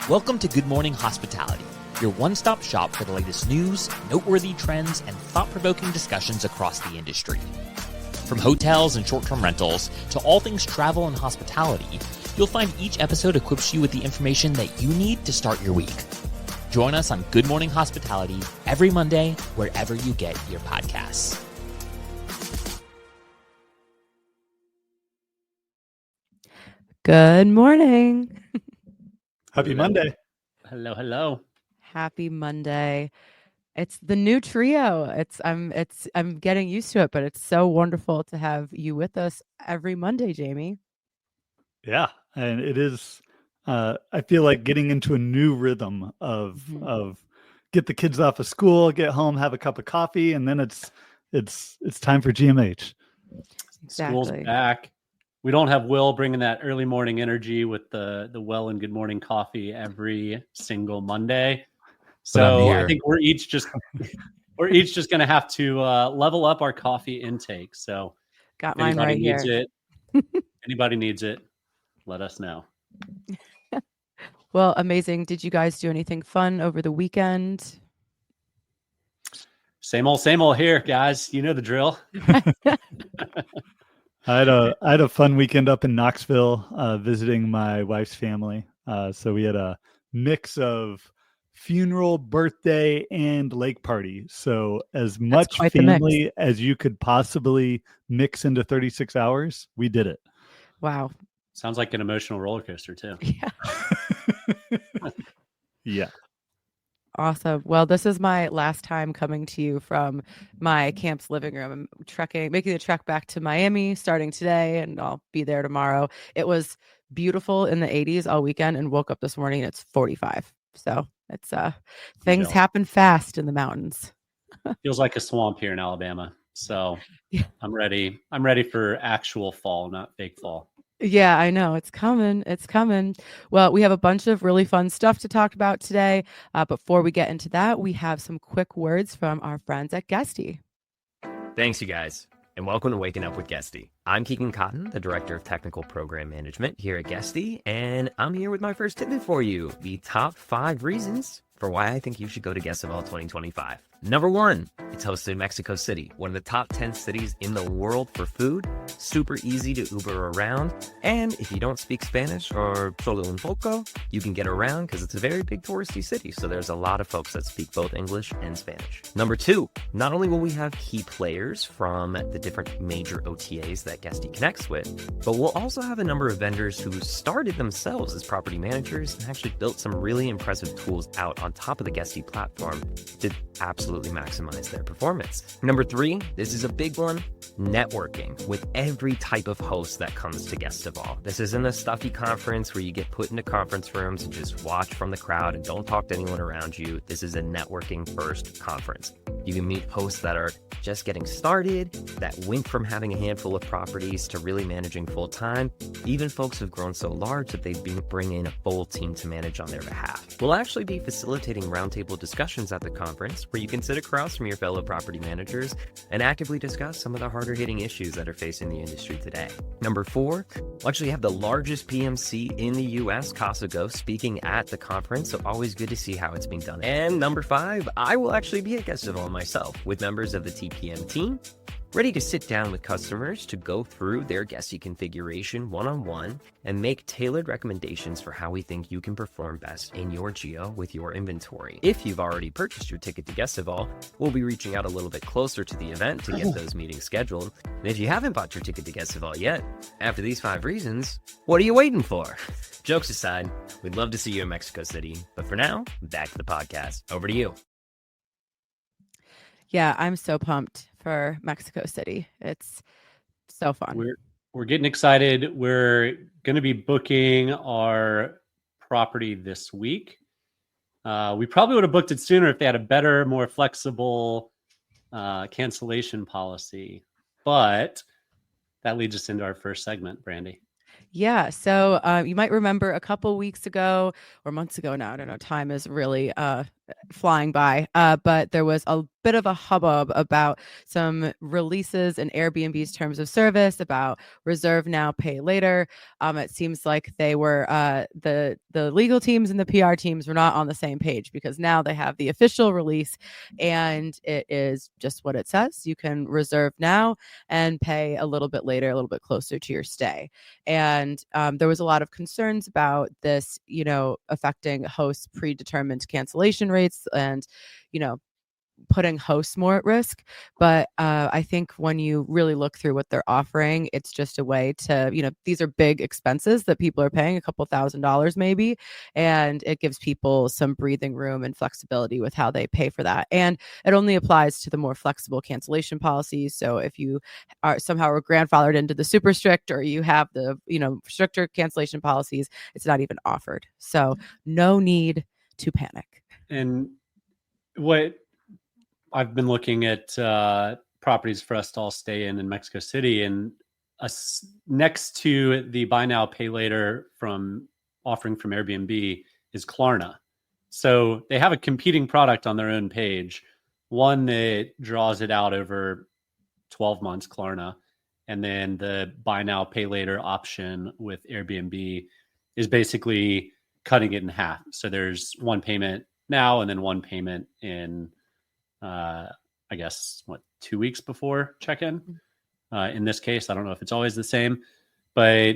Welcome to Good Morning Hospitality, your one-stop shop for the latest news, noteworthy trends, and thought-provoking discussions across the industry. From hotels and short-term rentals to all things travel and hospitality, you'll find each episode equips you with the information that you need to start your week. Join us on Good Morning Hospitality every Monday, wherever you get your podcasts. Good morning. Happy Monday. Hello, hello. Happy Monday. It's the new trio. I'm getting used to it, but it's so wonderful to have you with us every Monday, Jamie. Yeah, and it is I feel like getting into a new rhythm of get the kids off of school, get home, have a cup of coffee, and then it's time for GMH. Exactly. School's back. We don't have Will bringing that early morning energy with the well and good morning coffee every single Monday. So I think we're each just going to have to level up our coffee intake. So got mine right here. Anybody needs it, let us know. Well, amazing. Did you guys do anything fun over the weekend? Same old here, guys. You know the drill. I had a fun weekend up in Knoxville, visiting my wife's family. So we had a mix of funeral, birthday, and lake party. So as much family as you could possibly mix into 36 hours, we did it. Wow. Sounds like an emotional roller coaster too. Yeah. Yeah. Awesome. Well, this is my last time coming to you from my camp's living room. I'm making the trek back to Miami starting today, and I'll be there tomorrow. It was beautiful in the 80s all weekend, and woke up this morning and it's 45. So it's things happen fast in the mountains. Feels like a swamp here in Alabama. So yeah. I'm ready. I'm ready for actual fall, not fake fall. Yeah, I know. It's coming. It's coming. Well, we have a bunch of really fun stuff to talk about today. Before we get into that, we have some quick words from our friends at Guesty. Thanks, you guys, and welcome to Waking Up with Guesty. I'm Keegan Cotton, the Director of Technical Program Management here at Guesty, and I'm here with my first tidbit for you, the top 5 reasons for why I think you should go to Guestival 2025. Number 1, it's hosted in Mexico City, one of the top 10 cities in the world for food, super easy to Uber around, and if you don't speak Spanish or solo un poco, you can get around because it's a very big touristy city, so there's a lot of folks that speak both English and Spanish. Number 2, not only will we have key players from the different major OTAs that Guesty connects with, but we'll also have a number of vendors who started themselves as property managers and actually built some really impressive tools out on top of the Guesty platform to absolutely maximize their performance. Number 3, this is a big one, networking with every type of host that comes to Guestival. This isn't a stuffy conference where you get put into conference rooms and just watch from the crowd and don't talk to anyone around you. This is a networking first conference. You can meet hosts that are just getting started, that went from having a handful of properties to really managing full time. Even folks have grown so large that they bring in a full team to manage on their behalf. We'll actually be facilitating roundtable discussions at the conference where you can sit across from your fellow property managers and actively discuss some of the harder hitting issues that are facing the industry today. Number 4, we'll actually have the largest PMC in the US, Casago, speaking at the conference, so always good to see how it's being done. And number 5, I will actually be at Guestival myself with members of the TPM team, ready to sit down with customers to go through their Guesty configuration one-on-one and make tailored recommendations for how we think you can perform best in your geo with your inventory. If you've already purchased your ticket to Guestival, we'll be reaching out a little bit closer to the event to get those meetings scheduled. And if you haven't bought your ticket to Guestival yet, after these 5 reasons, what are you waiting for? Jokes aside, we'd love to see you in Mexico City. But for now, back to the podcast. Over to you. Yeah, I'm so pumped for Mexico City. It's so fun. We're getting excited. We're going to be booking our property this week. We probably would have booked it sooner if they had a better, more flexible cancellation policy. But that leads us into our first segment, Brandy. Yeah. So you might remember a couple weeks ago or months ago now, I don't know, time is really flying by. But there was a bit of a hubbub about some releases in Airbnb's terms of service about reserve now, pay later. It seems like they were the legal teams and the PR teams were not on the same page, because now they have the official release and it is just what it says. You can reserve now and pay a little bit later, a little bit closer to your stay. And there was a lot of concerns about this, affecting hosts' predetermined cancellation rates and, putting hosts more at risk. But I think when you really look through what they're offering, it's just a way to, these are big expenses that people are paying, a couple $1,000s maybe, and it gives people some breathing room and flexibility with how they pay for that. And it only applies to the more flexible cancellation policies. So if you are somehow grandfathered into the super strict, or you have the stricter cancellation policies, it's not even offered. So no need to panic. And what I've been looking at properties for us to all stay in Mexico City, and next to the buy now, pay later from Airbnb is Klarna. So they have a competing product on their own page, one that draws it out over 12 months, Klarna, and then the buy now, pay later option with Airbnb is basically cutting it in half. So there's one payment now and then one payment in I guess 2 weeks before check-in. In this case, I don't know if it's always the same, but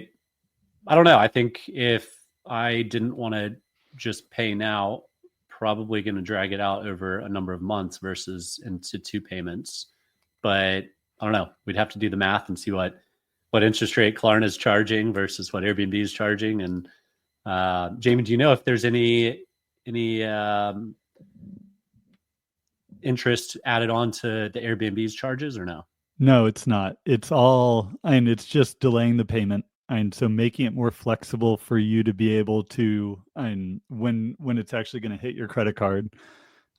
I don't know. I think if I didn't want to just pay now, probably going to drag it out over a number of months versus into 2 payments. But I don't know. We'd have to do the math and see what interest rate Klarna is charging versus what Airbnb is charging. And Jamie, do you know if there's any interest added on to the Airbnb's charges or no? No, it's not. It's it's just delaying the payment. And so making it more flexible for you to be able to, and when it's actually going to hit your credit card.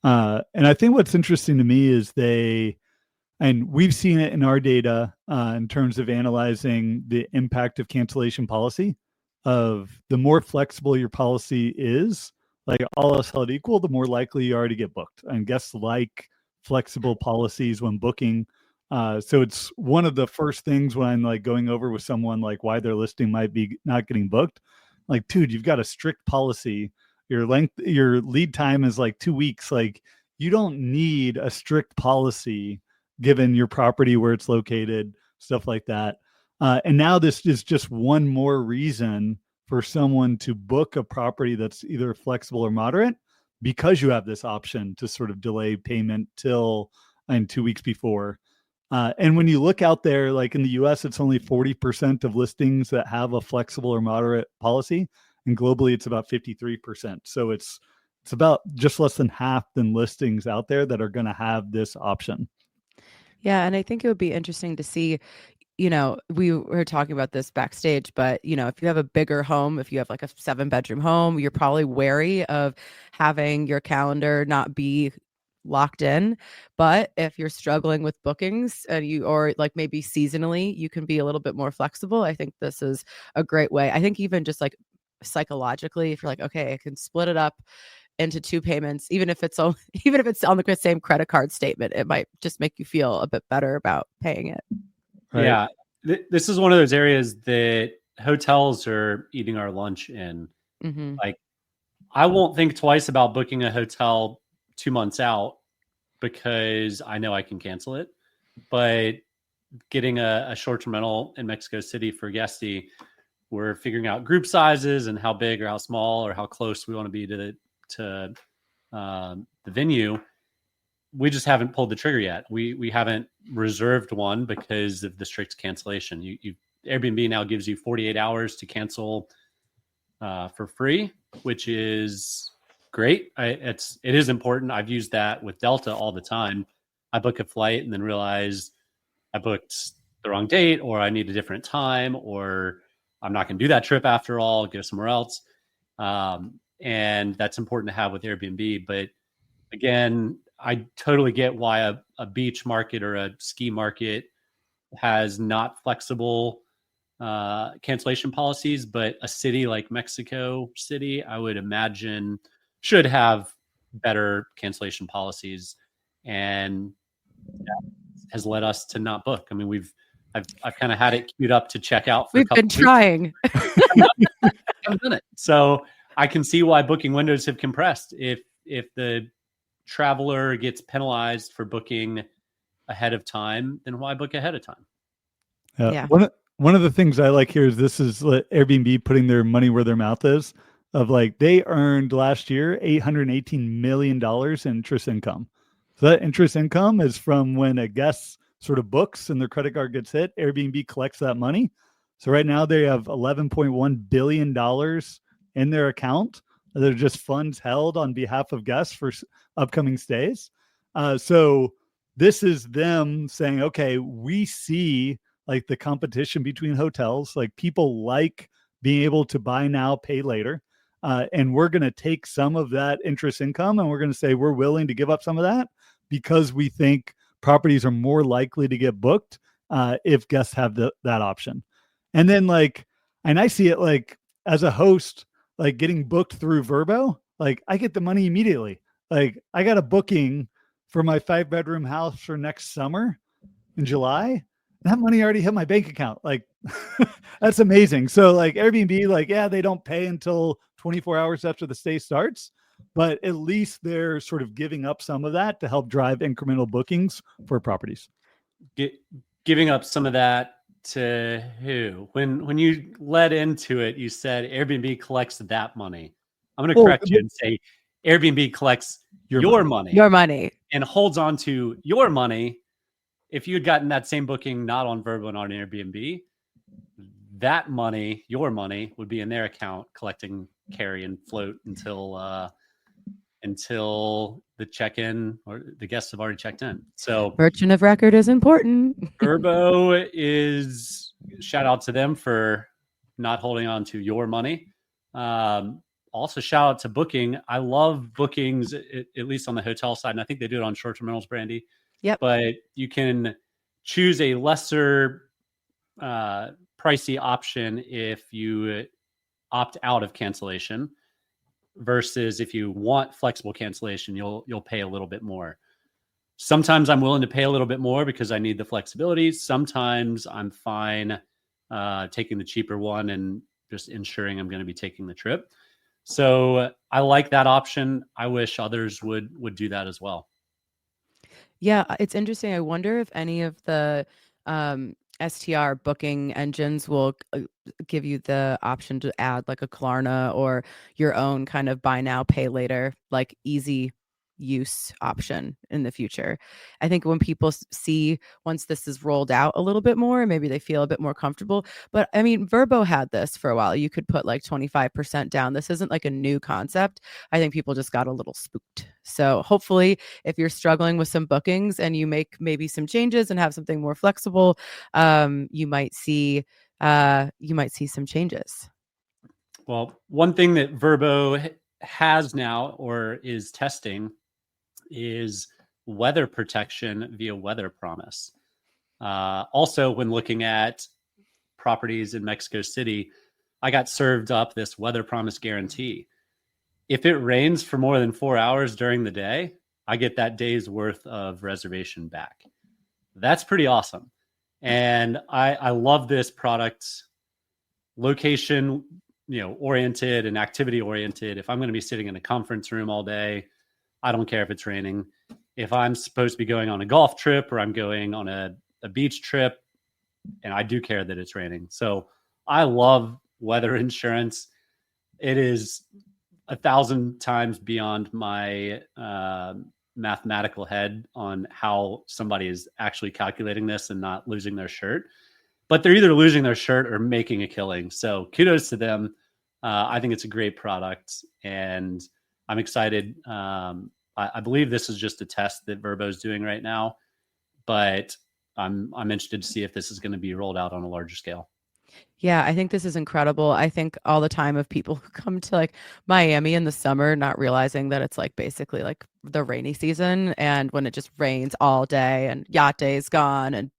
And I think what's interesting to me is we've seen it in our data in terms of analyzing the impact of cancellation policy, of the more flexible your policy is, like all else held equal, the more likely you are to get booked. And guests like flexible policies when booking. So it's one of the first things when I'm like going over with someone like why their listing might be not getting booked. Like, dude, you've got a strict policy. Your lead time is like 2 weeks. Like, you don't need a strict policy given your property, where it's located, stuff like that. And now this is just one more reason for someone to book a property that's either flexible or moderate, because you have this option to sort of delay payment till 2 weeks before. And when you look out there, like in the US, it's only 40% of listings that have a flexible or moderate policy. And globally, it's about 53%. So it's about just less than half the listings out there that are going to have this option. Yeah. And I think it would be interesting to see, we were talking about this backstage, but, if you have a bigger home, if you have like a 7-bedroom home, you're probably wary of having your calendar not be locked in. But if you're struggling with bookings and or like maybe seasonally, you can be a little bit more flexible. I think this is a great way. I think even just like psychologically, if you're like, okay, I can split it up into 2 payments, even if it's on the same credit card statement, it might just make you feel a bit better about paying it. Right? Yeah. This is one of those areas that hotels are eating our lunch in. Mm-hmm. Like, I won't think twice about booking a hotel 2 months out because I know I can cancel it. But getting a short-term rental in Mexico City for Guesty, we're figuring out group sizes and how big or how small or how close we want to be to the venue. We just haven't pulled the trigger yet. We haven't reserved one because of the strict cancellation. Airbnb now gives you 48 hours to cancel for free, which is great. It is important. I've used that with Delta all the time. I book a flight and then realize I booked the wrong date, or I need a different time, or I'm not going to do that trip after all, go somewhere else. And that's important to have with Airbnb. But again, I totally get why a beach market or a ski market has not flexible cancellation policies, but a city like Mexico City, I would imagine, should have better cancellation policies, and that has led us to not book. I mean, I've kind of had it queued up to check out for We've a couple been weeks. trying. I've done it. So I can see why booking windows have compressed. If the traveler gets penalized for booking ahead of time, then why book ahead of time? Yeah. One of the things I like here is this is Airbnb putting their money where their mouth is. Of like, they earned last year $818 million in interest income. So that interest income is from when a guest sort of books and their credit card gets hit, Airbnb collects that money. So right now they have $11.1 billion in their account. They're just funds held on behalf of guests for upcoming stays. So this is them saying, okay, we see like the competition between hotels, like people like being able to buy now, pay later. And we're going to take some of that interest income and we're going to say we're willing to give up some of that because we think properties are more likely to get booked if guests have that option. And then and I see it like as a host, like getting booked through Vrbo, like I get the money immediately. Like I got a booking for my 5-bedroom house for next summer in July. That money already hit my bank account. Like that's amazing. So like Airbnb, like, yeah, they don't pay until 24 hours after the stay starts, but at least they're sort of giving up some of that to help drive incremental bookings for properties. Giving up some of that to who? When you led into it, you said Airbnb collects that money. I'm going to correct you and say Airbnb collects your money. Your money. And holds on to your money. If you had gotten that same booking not on Vrbo and on Airbnb, that money, your money, would be in their account collecting carry and float until the check-in or the guests have already checked in. So merchant of record is important. Vrbo is, shout out to them for not holding on to your money. Also shout out to Booking. I love bookings, at least on the hotel side. And I think they do it on short-term rentals, Brandy. Yep. But you can choose a lesser pricey option if you opt out of cancellation versus if you want flexible cancellation, you'll pay a little bit more. Sometimes I'm willing to pay a little bit more because I need the flexibility. Sometimes I'm fine taking the cheaper one and just ensuring I'm going to be taking the trip. So I like that option. I wish others would do that as well. Yeah, it's interesting. I wonder if any of the STR booking engines will give you the option to add like a Klarna or your own kind of buy now, pay later, like easy use option in the future. I think when people see once this is rolled out a little bit more, maybe they feel a bit more comfortable. But I mean, Vrbo had this for a while. You could put like 25% down. This isn't like a new concept. I think people just got a little spooked. So hopefully if you're struggling with some bookings and you make maybe some changes and have something more flexible, you might see some changes. Well, one thing that Vrbo has now or is testing is weather protection via weather promise. Also, when looking at properties in Mexico City, I got served up this weather promise guarantee. If it rains for more than 4 hours during the day, I get that day's worth of reservation back. That's pretty awesome. And I love this product. Location, oriented and activity oriented. If I'm going to be sitting in a conference room all day, I don't care if it's raining. If I'm supposed to be going on a golf trip or I'm going on a beach trip, and I do care that it's raining. So I love weather insurance. It is 1,000 times beyond my mathematical head on how somebody is actually calculating this and not losing their shirt. But they're either losing their shirt or making a killing. So kudos to them. I think it's a great product, and I'm excited. I believe this is just a test that Vrbo is doing right now, but I'm interested to see if this is going to be rolled out on a larger scale. Yeah, I think this is incredible. I think all the time of people who come to like Miami in the summer, not realizing that it's like basically like the rainy season, and when it just rains all day and yacht day is gone and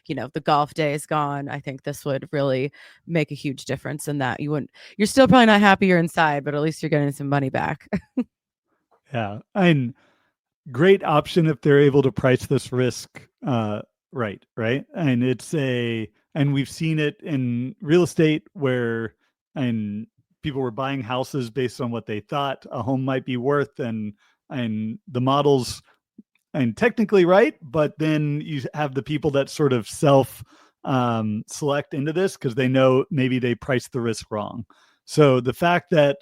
the golf day is gone. I think this would really make a huge difference in that. You're still probably not happy you're inside, but at least you're getting some money back. Yeah. And great option if they're able to price this risk right. And and we've seen it in real estate where and people were buying houses based on what they thought a home might be worth, and the models and technically right, but then you have the people that sort of self select into this because they know maybe they priced the risk wrong. So the fact that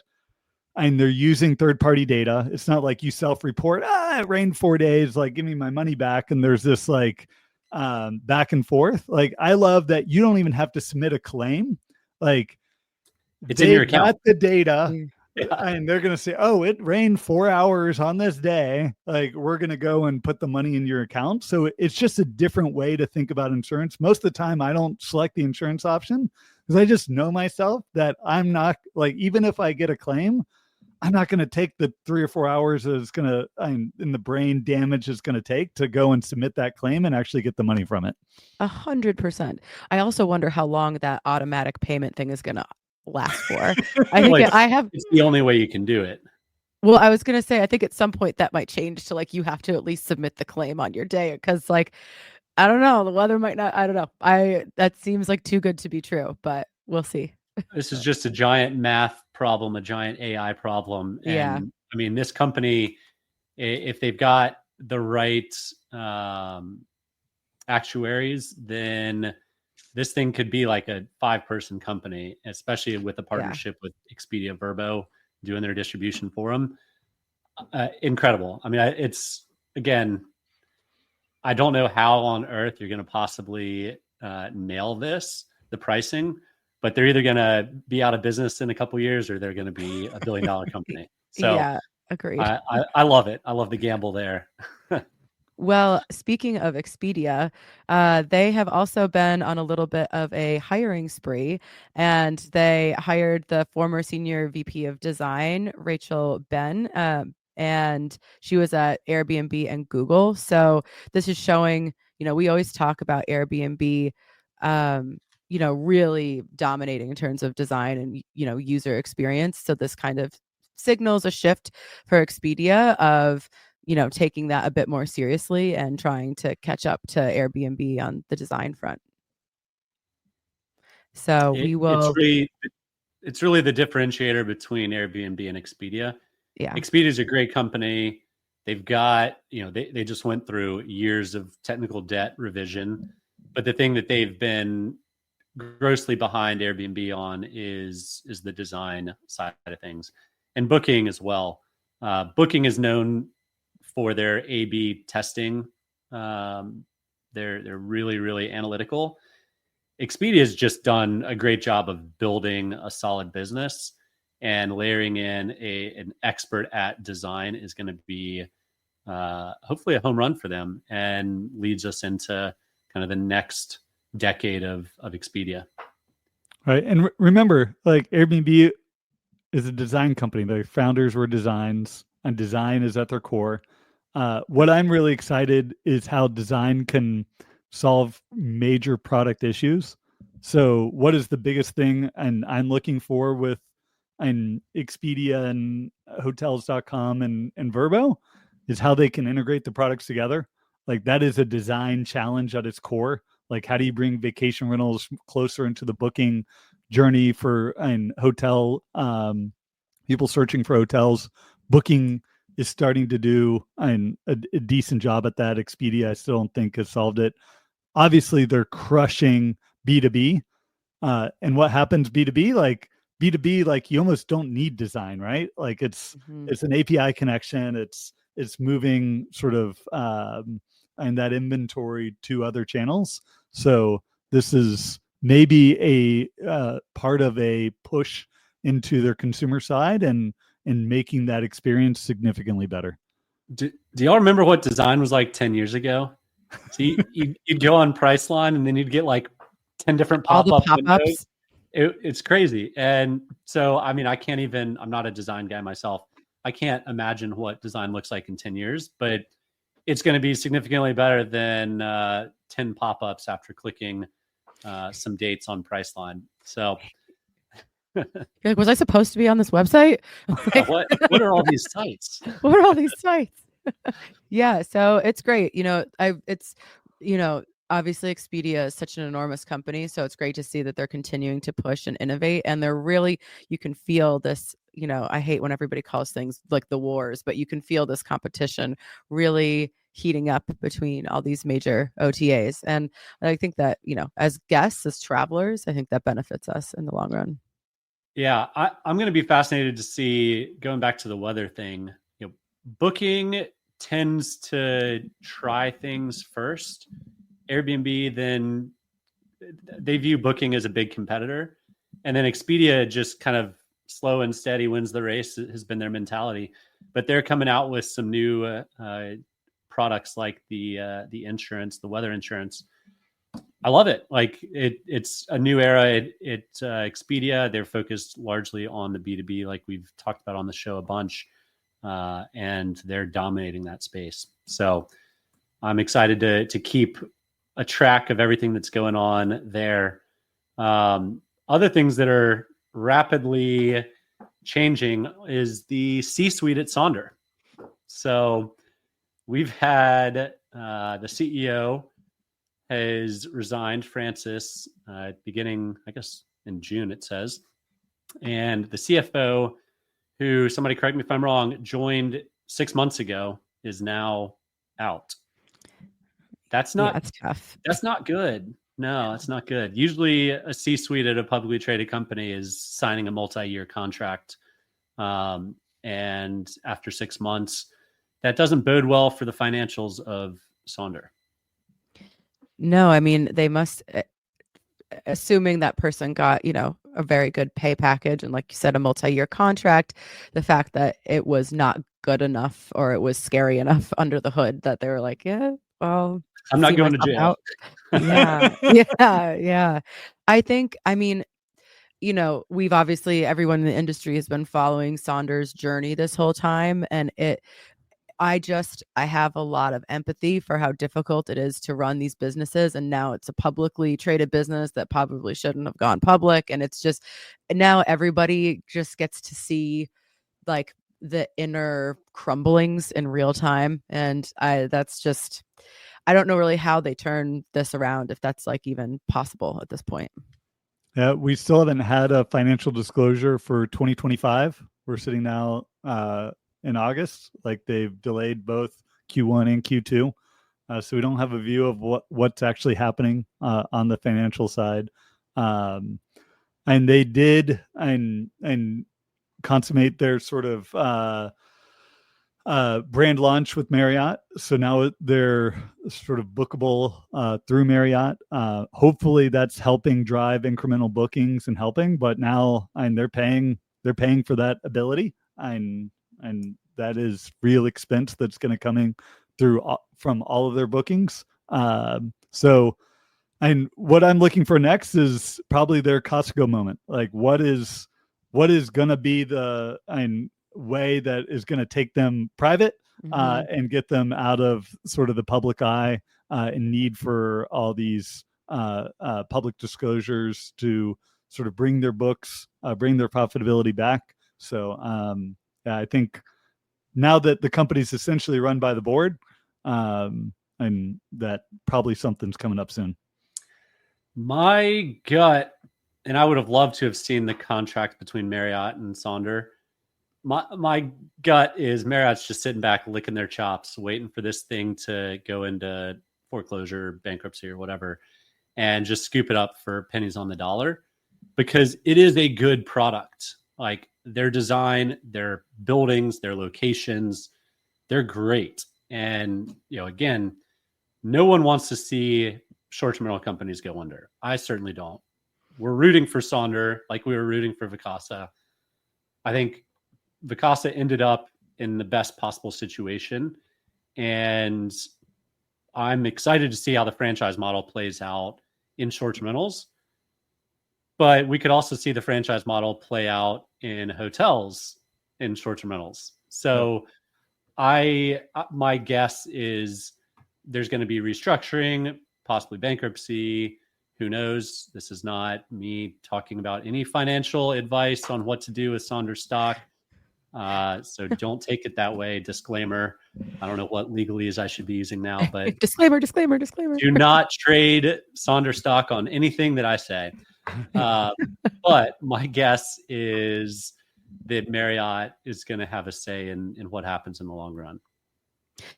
and they're using third party data, it's not like you self report, it rained 4 days, like give me my money back. And there's this like back and forth. Like I love that you don't even have to submit a claim. Like It's in your they've got account. the data. Yeah. And they're going to say, oh, it rained 4 hours on this day. Like we're going to go and put the money in your account. So it's just a different way to think about insurance. Most of the time I don't select the insurance option because I just know myself that I'm not like, even if I get a claim, I'm not going to take the 3 or 4 hours that it's going to, in the brain damage it's going to take to go and submit that claim and actually get the money from it. 100%. I also wonder how long that automatic payment thing is going to last for. I think it's the only way you can do it. Well, I was going to say, I think at some point that might change to like, you have to at least submit the claim on your day. Because like, I don't know, the weather might not, I don't know. That seems like too good to be true, but we'll see. This is just a giant math problem, a giant AI problem. And Yeah. I mean, this company, if they've got the right actuaries, then this thing could be like a 5-person company, especially with a partnership with Expedia Vrbo doing their distribution for them. Incredible. I mean, it's, again, I don't know how on earth you're going to possibly nail the pricing, but they're either going to be out of business in a couple of years or they're going to be $1 billion company. So yeah, agreed. I love it. I love the gamble there. Well, speaking of Expedia, they have also been on a little bit of a hiring spree, and they hired the former senior VP of design, Rachel Ben, and she was at Airbnb and Google. So this is showing, we always talk about Airbnb, really dominating in terms of design and, user experience. So this kind of signals a shift for Expedia of, taking that a bit more seriously and trying to catch up to Airbnb on the design front. So it's really the differentiator between Airbnb and Expedia. Yeah. Expedia is a great company. They've got, they just went through years of technical debt revision, but the thing that they've been grossly behind Airbnb on is the design side of things, and Booking as well. Booking is known for their A/B testing. They're really, really analytical. Expedia has just done a great job of building a solid business, and layering in an expert at design is going to be hopefully a home run for them and leads us into kind of the next decade of Expedia. Right. And remember, like Airbnb is a design company. Their founders were designs, and design is at their core. What I'm really excited is how design can solve major product issues. So what is the biggest thing and I'm looking for with Expedia and hotels.com and Vrbo is how they can integrate the products together. Like that is a design challenge at its core. Like how do you bring vacation rentals closer into the booking journey for hotel people searching for hotels? Booking is starting to do a decent job at that. Expedia, I still don't think has solved it. Obviously, they're crushing B2B. And what happens B2B? Like B2B, like you almost don't need design, right? Like it's an API connection. It's moving sort of and that inventory to other channels. So this is maybe a part of a push into their consumer side and making that experience significantly better. Do y'all remember what design was like 10 years ago? So you'd go on Priceline and then you'd get like 10 different pop-up windows. It's crazy. And so, I mean, I'm not a design guy myself. I can't imagine what design looks like in 10 years, but it's going to be significantly better than 10 pop-ups after clicking some dates on Priceline. So You're like, was I supposed to be on this website? Like, What are all these sites? what are all these sites? Yeah, so it's great. It's, obviously Expedia is such an enormous company, so it's great to see that they're continuing to push and innovate, and they're really, you can feel this, I hate when everybody calls things like the wars, but you can feel this competition really heating up between all these major OTAs. And I think that, as guests, as travelers, I think that benefits us in the long run. Yeah, I'm going to be fascinated to see, going back to the weather thing, Booking tends to try things first. Airbnb, then they view Booking as a big competitor. And then Expedia just kind of slow and steady wins the race has been their mentality. But they're coming out with some new products like the insurance, the weather insurance. I love it. Like it's a new era. Expedia, they're focused largely on the B2B, like we've talked about on the show a bunch, and they're dominating that space. So I'm excited to keep a track of everything that's going on there. Other things that are rapidly changing is the C-suite at Sonder. So we've had the CEO has resigned, Francis, beginning, I guess, in June, it says. And the CFO, who, somebody correct me if I'm wrong, joined 6 months ago, is now out. That's tough. That's not good. No, it's not good. Usually a C-suite at a publicly traded company is signing a multi-year contract. And after 6 months, that doesn't bode well for the financials of Sonder. No, I mean, they must, assuming that person got, a very good pay package and, like you said, a multi-year contract, the fact that it was not good enough or it was scary enough under the hood that they were like, yeah, well, I'm not going to jail. Out. Yeah. Yeah. I think, I mean, we've obviously, everyone in the industry has been following Sonder's journey this whole time. And I have a lot of empathy for how difficult it is to run these businesses. And now it's a publicly traded business that probably shouldn't have gone public. And it's just, now everybody just gets to see like the inner crumblings in real time. And I don't know really how they turn this around, if that's like even possible at this point. Yeah, we still haven't had a financial disclosure for 2025. We're sitting now in August. Like, they've delayed both Q1 and Q2. So we don't have a view of what's actually happening on the financial side. And they did and consummate their sort of brand launch with Marriott. So now they're sort of bookable through Marriott. Hopefully that's helping drive incremental bookings and helping, but now they're paying for that ability. And that is real expense that's going to come in through from all of their bookings. So what I'm looking for next is probably their Costco moment. Like, what is going to be the way that is going to take them private and get them out of sort of the public eye and need for all these public disclosures to sort of bring their books, bring their profitability back. So I think now that the company's essentially run by the board, and that probably something's coming up soon. My gut, and I would have loved to have seen the contract between Marriott and Sonder. My gut is Marriott's just sitting back, licking their chops, waiting for this thing to go into foreclosure, bankruptcy, or whatever, and just scoop it up for pennies on the dollar, because it is a good product. Like, their design, their buildings, their locations, they're great. And, again, no one wants to see short-term rental companies go under. I certainly don't. We're rooting for Sonder like we were rooting for Vacasa. I think Vacasa ended up in the best possible situation, and I'm excited to see how the franchise model plays out in short-term rentals. But we could also see the franchise model play out in hotels in short-term rentals. So my guess is there's going to be restructuring, possibly bankruptcy. Who knows? This is not me talking about any financial advice on what to do with Sonder stock. So don't take it that way. Disclaimer. I don't know what legalese I should be using now, but disclaimer. do not trade Sonder stock on anything that I say. But my guess is that Marriott is going to have a say in what happens in the long run.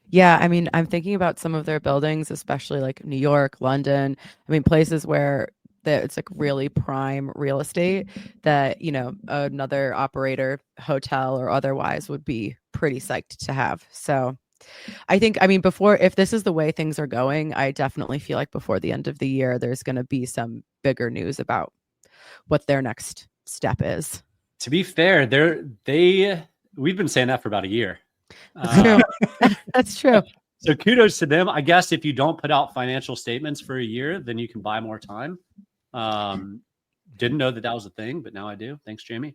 Yeah, I mean, I'm thinking about some of their buildings, especially like New York, London. I mean, places where it's like really prime real estate that, you know, another operator, hotel or otherwise, would be pretty psyched to have. So I think, I mean, if this is the way things are going, I definitely feel like before the end of the year, there's going to be some bigger news about what their next step is. To be fair, we've been saying that for about a year. That's true. That's true. So kudos to them. I guess if you don't put out financial statements for a year, then you can buy more time. Didn't know that was a thing, but now I do. Thanks, Jamie.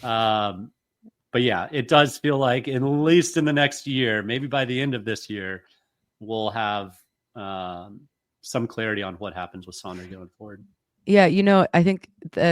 But yeah, it does feel like at least in the next year, maybe by the end of this year, we'll have some clarity on what happens with Sonder going forward. Yeah, you know, I think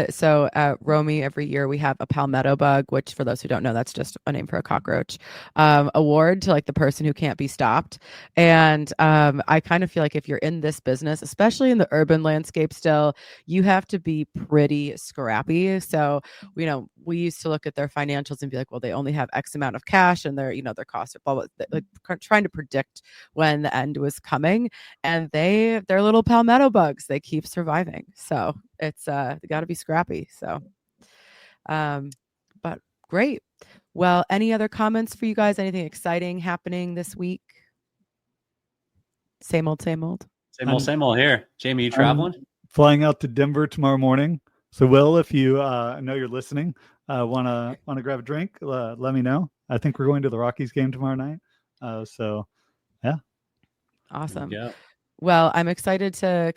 so at Romy every year we have a palmetto bug, which for those who don't know, that's just a name for a cockroach, award to like the person who can't be stopped. And I kind of feel like if you're in this business, especially in the urban landscape still, you have to be pretty scrappy. So, you know, we used to look at their financials and be like, well, they only have X amount of cash and their, you know, their costs are blah, blah, like trying to predict when the end was coming. And they're little palmetto bugs. They keep surviving. So it's they got to be scrappy. So but great. Well, any other comments for you guys? Anything exciting happening this week? Same old same old here. Jamie, you traveling? I'm flying out to Denver tomorrow morning. So Will, if you know you're listening, wanna grab a drink, let me know. I think we're going to the Rockies game tomorrow night. So yeah. Awesome. Well, I'm excited to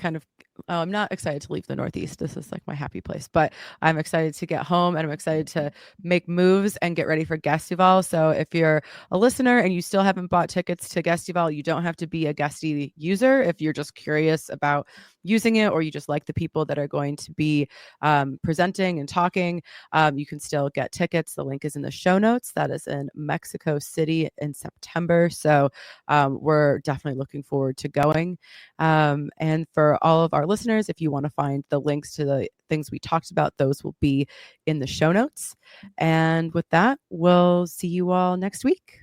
I'm not excited to leave the Northeast. This is like my happy place, but I'm excited to get home and I'm excited to make moves and get ready for Guestival. So if you're a listener and you still haven't bought tickets to Guestival, you don't have to be a Guesty user. If you're just curious about using it or you just like the people that are going to be presenting and talking, you can still get tickets. The link is in the show notes. That is in Mexico City in September. So we're definitely looking forward to going. And for all of our listeners, if you want to find the links to the things we talked about, those will be in the show notes. And with that, we'll see you all next week.